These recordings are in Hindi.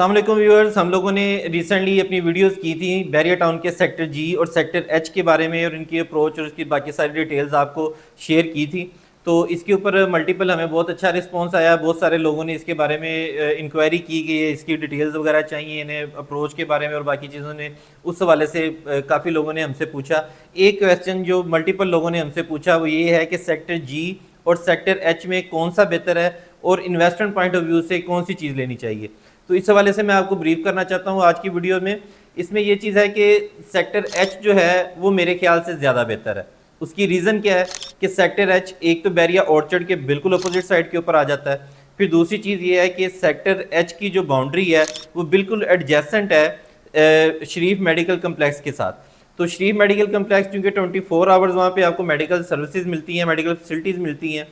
अस्सलाम वालेकुम व्यूअर्स। हम लोगों ने रिसेंटली अपनी वीडियोस की थी बैरिया टाउन के सेक्टर जी और सेक्टर एच के बारे में और इनकी अप्रोच और उसकी बाकी सारी डिटेल्स आपको शेयर की थी। तो इसके ऊपर मल्टीपल हमें बहुत अच्छा रिस्पांस आया। बहुत सारे लोगों ने इसके बारे में इंक्वायरी की गई है, इसकी डिटेल्स वगैरह चाहिए इन्हें अप्रोच के बारे में और बाकी चीज़ों ने उस हवाले से काफ़ी लोगों ने हमसे पूछा। एक क्वेश्चन जो मल्टीपल लोगों ने हमसे पूछा वो ये है कि सेक्टर जी और सेक्टर एच में कौन सा बेहतर है और इन्वेस्टमेंट पॉइंट ऑफ व्यू से कौन सी चीज़ लेनी चाहिए। तो इस हवाले से मैं आपको ब्रीफ करना चाहता हूँ आज की वीडियो में। इसमें ये चीज़ है कि सेक्टर एच जो है वो मेरे ख्याल से ज़्यादा बेहतर है। उसकी रीज़न क्या है कि सेक्टर एच एक तो बैरिया ऑर्चर्ड के बिल्कुल अपोजिट साइड के ऊपर आ जाता है। फिर दूसरी चीज़ ये है कि सेक्टर एच की जो बाउंड्री है वो बिल्कुल एडजेसेंट है शरीफ मेडिकल कम्प्लेक्स के साथ। तो शरीफ मेडिकल कम्प्लेक्स क्योंकि 24 आवर्स वहाँ पे आपको मेडिकल सर्विसेज मिलती हैं, मेडिकल फैसिलिटीज़ मिलती हैं।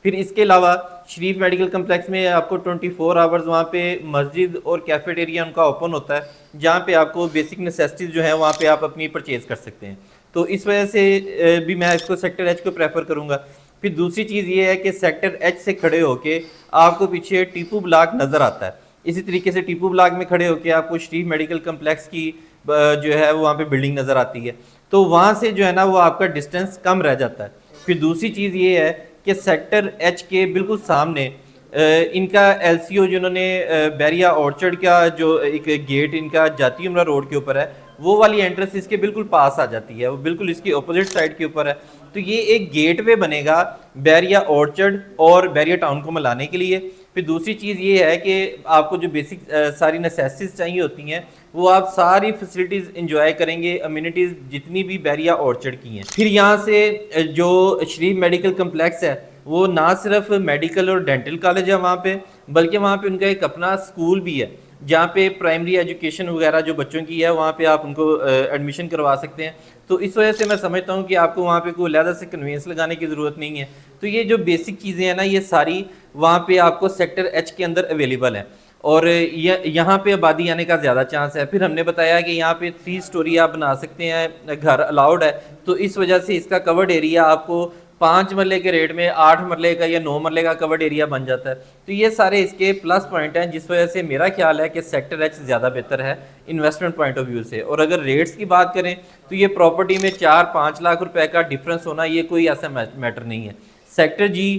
फिर इसके अलावा शरीफ मेडिकल कम्प्लेक्स में आपको 24 आवर्स वहाँ पे मस्जिद और कैफेटेरिया उनका ओपन होता है, जहाँ पे आपको बेसिक नेसेसिटीज़ जो है वहाँ पे आप अपनी परचेज़ कर सकते हैं। तो इस वजह से भी मैं इसको सेक्टर एच को प्रेफर करूँगा। फिर दूसरी चीज़ ये है कि सेक्टर एच से खड़े होके आपको पीछे टीपू ब्लॉक नज़र आता है। इसी तरीके से टीपू ब्लॉक में खड़े होके आपको शरीफ मेडिकल कम्प्लेक्स की जो है वो वहाँ पे बिल्डिंग नज़र आती है। तो वहाँ से जो है ना वो आपका डिस्टेंस कम रह जाता है। फिर दूसरी चीज़ ये है कि सेक्टर एच के बिल्कुल सामने इनका एलसीओ जिन्होंने बैरिया ऑर्चर्ड का जो एक गेट इनका जाती उमरा रोड के ऊपर है, वो वाली एंट्रेंस इसके बिल्कुल पास आ जाती है, वो बिल्कुल इसकी अपोजिट साइड के ऊपर है। तो ये एक गेटवे बनेगा बैरिया ऑर्चर्ड और बैरिया टाउन को मिलाने के लिए। फिर दूसरी चीज़ ये है कि आपको जो बेसिक सारी नेसेसिटीज़ चाहिए होती हैं वो आप सारी फैसिलिटीज़ इंजॉय करेंगे, अम्यूनिटीज़ जितनी भी बैरिया ऑर्चर्ड की हैं। फिर यहाँ से जो शरीफ मेडिकल कम्प्लेक्स है वो ना सिर्फ मेडिकल और डेंटल कॉलेज है वहाँ पे, बल्कि वहाँ पे उनका एक अपना स्कूल भी है जहाँ पे प्राइमरी एजुकेशन वगैरह जो बच्चों की है वहाँ पे आप उनको एडमिशन करवा सकते हैं। तो इस वजह से मैं समझता हूँ कि आपको वहाँ पे कोई अलग से कन्वेंस लगाने की ज़रूरत नहीं है। तो ये जो बेसिक चीज़ें हैं ना ये सारी वहाँ पे आपको सेक्टर एच के अंदर अवेलेबल है और यहाँ पे आबादी आने का ज़्यादा चांस है। फिर हमने बताया कि यहाँ पे 3 स्टोरी आप बना सकते हैं, घर अलाउड है। तो इस वजह से इसका कवर्ड एरिया आपको 5 मरले के रेट में 8 मरले का या 9 मरले का कवर्ड एरिया बन जाता है। तो ये सारे इसके प्लस पॉइंट हैं जिस वजह से मेरा ख्याल है कि सेक्टर एच ज़्यादा बेहतर है इन्वेस्टमेंट पॉइंट ऑफ व्यू से। और अगर रेट्स की बात करें तो ये प्रॉपर्टी में 4-5 लाख रुपए का डिफरेंस होना ये कोई ऐसा मैटर नहीं है। सेक्टर जी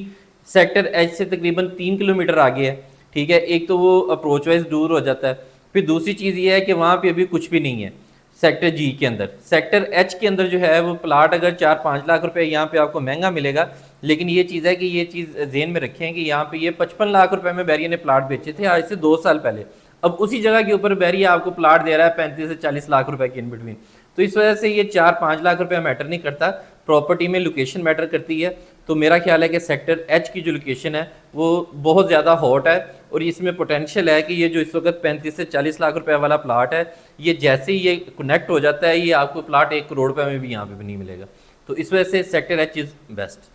सेक्टर एच से तकरीबन 3 किलोमीटर आगे है, ठीक है। एक तो वो अप्रोच वाइज दूर हो जाता है। फिर दूसरी चीज़ ये है कि वहाँ पे अभी कुछ भी नहीं है सेक्टर जी के अंदर। सेक्टर एच के अंदर जो है वो प्लाट अगर 4-5 लाख रुपए यहाँ पे आपको महंगा मिलेगा, लेकिन ये चीज़ है कि ये चीज़ जेहन में रखें कि यहाँ पे ये 55 लाख रुपए में बैरिया ने प्लाट बेचे थे आज से 2 साल पहले। अब उसी जगह के ऊपर बैरिया आपको प्लाट दे रहा है 35 से 40 लाख रुपए के इन बिटवीन। तो इस वजह से ये 4-5 लाख रुपए मैटर नहीं करता, प्रॉपर्टी में लोकेशन मैटर करती है। तो मेरा ख्याल है कि सेक्टर एच की जो लोकेशन है वो बहुत ज़्यादा हॉट है और इसमें पोटेंशियल है कि ये जो इस वक्त 35 से 40 लाख रुपए वाला प्लाट है ये जैसे ही ये कनेक्ट हो जाता है ये आपको प्लाट 1 करोड़ रुपए में भी यहाँ पे भी नहीं मिलेगा। तो इस वजह से सेक्टर एच इज़ बेस्ट।